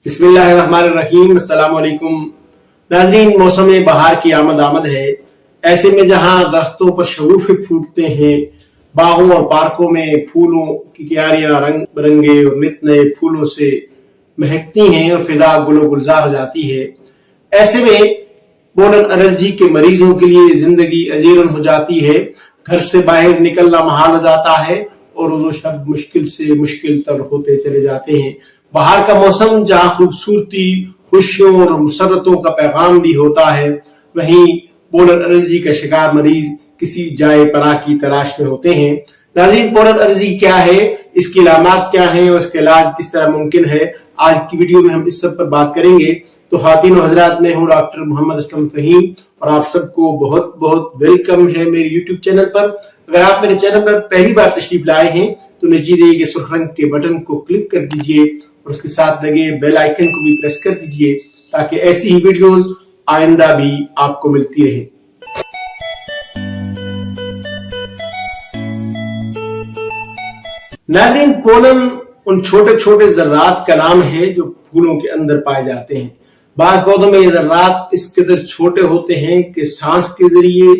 बिस्मिल्लाहिर्रहमानिर्रहीम। अस्सलाम वालेकुम नाज़रीन, मौसम बहार की आमद है। ऐसे में जहां दरख्तों पर शगुफ़े फूटते हैं, बागों और पार्कों में फूलों की क्यारियां रंग बिरंगे और नित नए फूलों से महकती हैं और फिजा गुलो गुलजार हो जाती है। ऐसे में पोलन एलर्जी के मरीजों के लिए जिंदगी अजीरन हो जाती है। घर से बाहर निकलना महाल हो जाता है और वो शब्द मुश्किल से मुश्किल तर होते चले जाते हैं। बाहर का मौसम जहां खूबसूरती, खुशियों और मुसरतों का पैगाम भी होता है, वहीं पोलन एलर्जी का शिकार मरीज किसी जाए पनाह की तलाश में होते हैं। नाज़रीन, पोलन एलर्जी क्या है, इसकी अलामात क्या है और इसका इलाज किस तरह मुमकिन है, आज की वीडियो में हम इस सब पर बात करेंगे। तो खातिन और हजरात, मैं हूँ डॉक्टर मोहम्मद असलम फहीम और आप सबको बहुत बहुत वेलकम है मेरे यूट्यूब चैनल पर। अगर आप मेरे चैनल पर पहली बार तशरीफ लाए हैं तो नीचे दिए गए सुर्ख रंग के बटन को क्लिक कर दीजिए और उसके साथ लगे बेल आइकन को भी प्रेस कर दीजिए ताकि ऐसी ही वीडियोस आइंदा भी आपको मिलती रहे। नाज़रीन, पोलन उन छोटे छोटे जर्रात का नाम है जो फूलों के अंदर पाए जाते हैं। बाज़ पौधों में ये जर्रात इस कदर छोटे होते हैं कि सांस के जरिए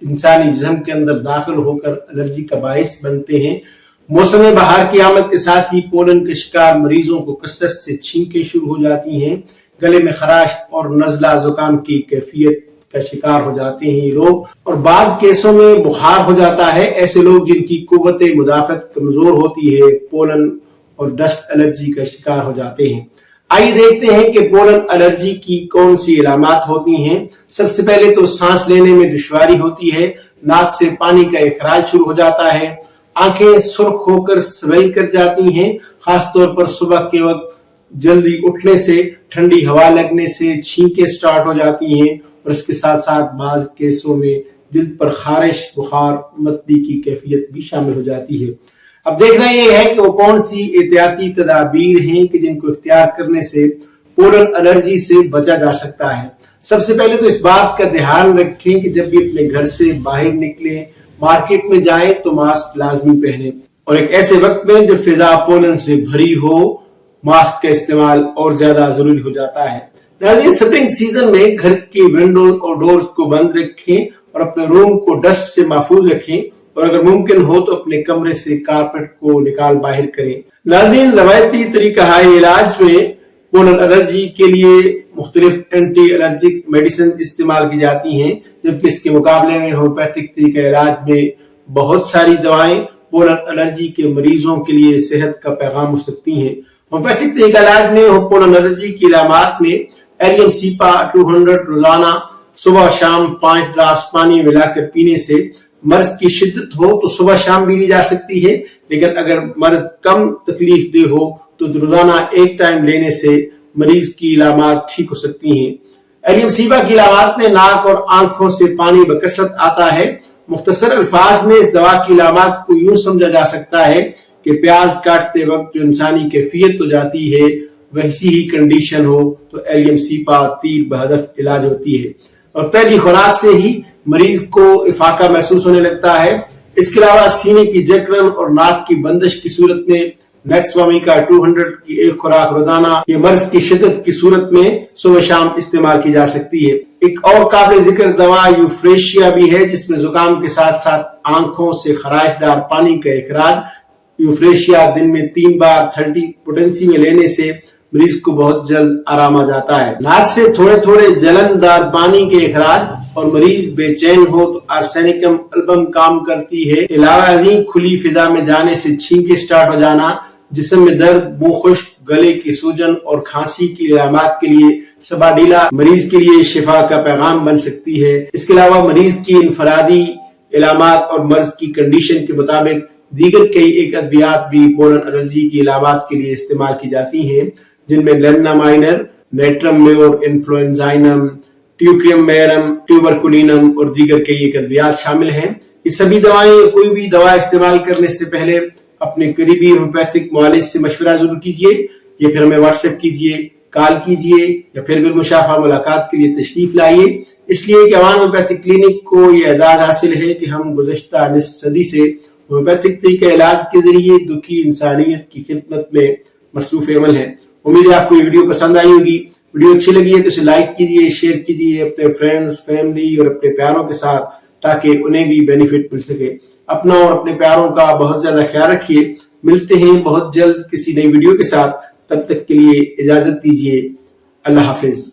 इंसानी जिस्म के अंदर दाखिल होकर एलर्जी का बाइस बनते हैं। मौसम बहार की आमद के साथ ही पोलन के शिकार मरीजों को कसरत से छींकें शुरू हो जाती हैं, गले में खराश और नजला जुकाम की कैफियत का शिकार हो जाते हैं ये लोग, और बाज केसों में बुखार हो जाता है। ऐसे लोग जिनकी कुव्वत मुदाफत कमजोर होती है पोलन और डस्ट एलर्जी का शिकार हो जाते हैं। आइए देखते हैं कि पोलन एलर्जी की कौन सी अलामात होती हैं। सबसे पहले तो सांस लेने में दुश्वारी होती है, नाक से पानी का इखराज शुरू हो जाता है, आंखें सुर्ख होकर स्वेल कर जाती हैं, खासतौर पर सुबह के वक्त जल्दी उठने से, ठंडी हवा लगने से छींकें स्टार्ट हो जाती हैं और इसके साथ साथ बाज केसों में जिल्द पर खारिश, बुखार, मतली की कैफियत भी शामिल हो जाती है। अब देखना यह है कि वो कौन सी एहतियाती तदाबीर हैं कि जिनको इख्तियार करने से पोलन एलर्जी से बचा जा सकता है। सबसे पहले तो इस बात का ध्यान रखें कि जब भी अपने घर से बाहर निकले, मार्केट में जाएं तो मास्क लाजमी पहने और एक ऐसे वक्त में जब फिजा पोलन से भरी हो मास्क का इस्तेमाल और ज्यादा जरूरी हो जाता है। नाज़रीन, स्प्रिंग सीजन में घर की विंडो और डोर्स को बंद रखें और अपने रूम को डस्ट से महफूज रखें और अगर मुमकिन हो तो अपने कमरे से कारपेट को निकाल बाहर करें। नाज़रीन, रवायती तरीका है इलाज में पोलन एलर्जी के लिए मुख्तलिफ एंटी एलर्जिक मेडिसिन इस्तेमाल की जाती हैं, जबकि इसके मुकाबले में होम्योपैथिक तरीका इलाज में बहुत सारी दवाएं पोलन एलर्जी के मरीजों के लिए सेहत का पैगाम हो सकती हैं। होम्योपैथिक तरीका इलाज में पोलन एलर्जी की इलामात में एलियम सीपा 200 रोजाना सुबह शाम 5 गिलास पानी मिलाकर पीने से, मर्ज की शिद्दत हो तो सुबह शाम भी ली जा सकती है, लेकिन अगर मर्ज कम तकलीफ दे हो तो रोजाना एक टाइम लेने से मरीज की इलामात ठीक हो सकती हैं। एलियम सीपा की इलामात में नाक और आंखों से पानी बकसरत आता है। मुख्तसर अल्फाज में इस दवा की इलामात को यूं समझा जा सकता है कि प्याज काटते वक्त जो इंसानी कैफियत हो जाती है वैसी ही कंडीशन हो तो एलियम सीपा तीर बहदफ इलाज होती है और पहली खुराक से ही मरीज को इफाका महसूस होने लगता है। इसके अलावा सीने की जकड़न और नाक की बंदिश की सूरत में नेक्सवामिका 200 की एक खुराक रोजाना ये मर्ज की शिद्दत की सूरत में सुबह शाम इस्तेमाल की जा सकती है। एक और काबिल जिक्र दवा यूफ्रेशिया भी है, जिसमें जुकाम के साथ साथ आंखों से खराशदार पानी का इखराज। यूफ्रेशिया दिन में 3 बार 30 पोटेंसी में लेने से मरीज को बहुत जल्द आराम आ जाता है। नाक से थोड़े थोड़े जलनदार पानी के इखराज और मरीज बेचैन हो तो आर्सेनिकम एल्बम काम करती है। अलावा अजीम खुली फिजा में जाने से छींकें स्टार्ट हो जाना, जिस्म में दर्द, मुंह खुश्क, गले की सूजन और खांसी की इलामात के लिए सबाडीला मरीज के लिए शिफा का पैगाम बन सकती है। इसके अलावा मरीज की इनफरादी इलामात और मर्ज की कंडीशन के मुताबिक दीगर कई एक अद्वियात भी पोलन एलर्जी की इलामात के लिए इस्तेमाल की जाती हैं, जिनमें लेनामाइनर, नेट्रम मेयोर, इन्फ्लुएंजाइनम, ट्यूक्रियम मेयरम, ट्यूबरकुलिनम और दीगर कई एक अद्वियात शामिल हैं। ये सभी दवाएं, कोई भी दवा इस्तेमाल करने से पहले अपने करीबी होम्योपैथिक मुआलिज से मशवरा जरूर कीजिए या फिर हमें व्हाट्सएप कीजिए, कॉल कीजिए या फिर बिलमुशाफा मुलाकात के लिए तशरीफ लाइए। इसलिए कि अवान होम्योपैथिक क्लिनिक को ये एजाज हासिल है कि हम गुज़श्ता निस्फ सदी से होम्योपैथिक तरीके इलाज के जरिए दुखी इंसानियत की खिदमत में मसरूफ अमल है। امید ہے آپ کو یہ ویڈیو پسند آئی ہوگی. ویڈیو اچھی لگی ہے تو اسے لائک کیجیے, شیئر کیجیے اپنے فرینڈز, فیملی اور اپنے پیاروں کے ساتھ, تاکہ انہیں بھی بینیفٹ مل سکے. اپنا اور اپنے پیاروں کا بہت زیادہ خیال رکھیے. ملتے ہیں بہت جلد کسی نئی ویڈیو کے ساتھ. تب تک کے لیے اجازت دیجیے. اللہ حافظ.